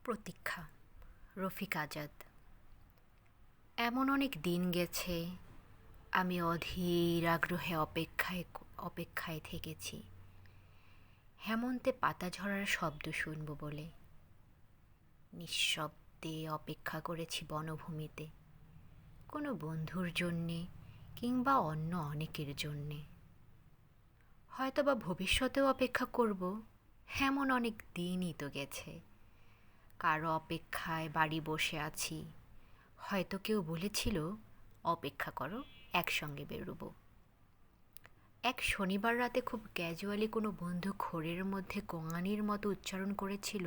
প্রতীক্ষা, রফিক আজাদ। এমন অনেক দিন গেছে, আমি অধীর আগ্রহে অপেক্ষায় থেকেছি হেমন্তে পাতা ঝরার শব্দ শুনব বলে। নিঃশব্দে অপেক্ষা করেছি বনভূমিতে, কোনো বন্ধুর জন্যে কিংবা অন্য অনেকের জন্যে। হয়তোবা ভবিষ্যতেও অপেক্ষা করব, এমন অনেক দিনই তো গেছে। কারো অপেক্ষায় বাড়ি বসে আছি, হয়তো কেউ বলেছিল অপেক্ষা করো, একসঙ্গে বেরোবো। এক শনিবার রাতে খুব ক্যাজুয়ালি কোনো বন্ধু ঘোরের মধ্যে গোঙানির মতো উচ্চারণ করেছিল,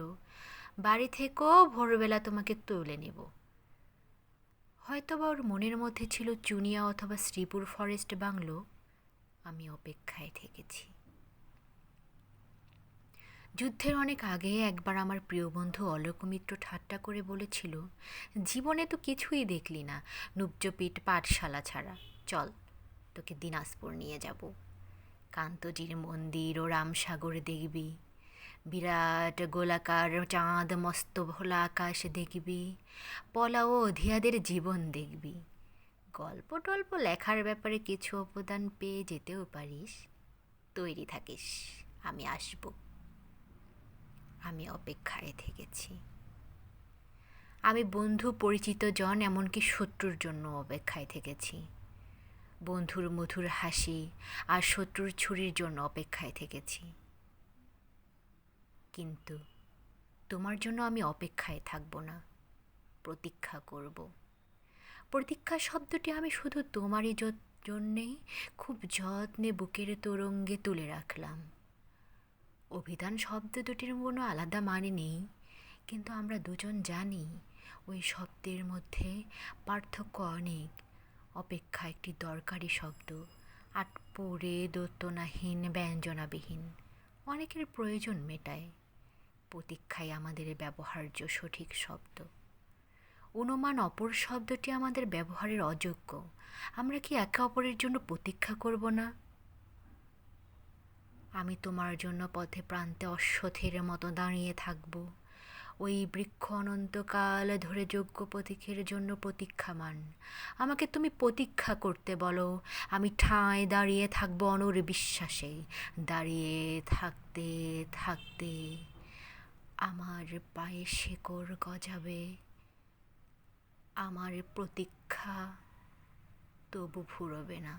বাড়ি থেকেও ভোরবেলা তোমাকে তুলে নেব। হয়তোবা ওর মনের মধ্যে ছিল চুনিয়া অথবা শ্রীপুর ফরেস্ট বাংলো। আমি অপেক্ষায় থেকেছি। যুদ্ধের অনেক আগে একবার আমার প্রিয় বন্ধু অলোক মিত্র ঠাট্টা করে বলেছিল, জীবনে তো কিছুই দেখলি না নুব্জপিঠ পাঠশালা ছাড়া, চল তোকে দিনাজপুর নিয়ে যাব। কান্তজির মন্দির ও রামসাগর দেখবি, বিরাট গোলাকার চাঁদ মস্ত ভোলা আকাশ দেখবি, পলা ও অধিয়াদের জীবন দেখবি। গল্প টল্প লেখার ব্যাপারে কিছু অবদান পেয়ে যেতেও পারিস। তৈরি থাকিস, আমি আসবো। আমি অপেক্ষায় থেকেছি। আমি বন্ধু, পরিচিত জন, এমনকি শত্রুর জন্য অপেক্ষায় থেকেছি। বন্ধুর মধুর হাসি আর শত্রুর ছুরির জন্য অপেক্ষায় থেকেছি। কিন্তু তোমার জন্য আমি অপেক্ষায় থাকবো না, প্রতীক্ষা করব। প্রতীক্ষা শব্দটি আমি শুধু তোমারই জন্যেই খুব যত্নে বুকের তোরঙ্গে তুলে রাখলাম। অভিধান শব্দ দুটির কোনো আলাদা মানে নেই, কিন্তু আমরা দুজন জানি ওই শব্দের মধ্যে পার্থক্য অনেক। অপেক্ষা একটি দরকারি শব্দ, আটপৌরে দোতনাহীন ব্যঞ্জনাবিহীন, অনেকের প্রয়োজন মেটায়। প্রতীক্ষাই আমাদের ব্যবহার্য সঠিক শব্দ। অনুমান অপর শব্দটি আমাদের ব্যবহারের অযোগ্য। আমরা কি একে অপরের জন্য প্রতীক্ষা করব না? আমি তোমার জন্য পথে প্রান্তে অশ্বথের মতো দাঁড়িয়ে থাকব, ওই বৃক্ষ অনন্তকাল ধরে যোগ্য প্রতীকের জন্য প্রতীক্ষামান। আমাকে তুমি প্রতীক্ষা করতে বলো, আমি ঠাঁই দাঁড়িয়ে থাকবো অনর বিশ্বাসে। দাঁড়িয়ে থাকতে থাকতে আমার পায়ে শেকড় গজাবে, আমার প্রতীক্ষা তবু ফুরবে না।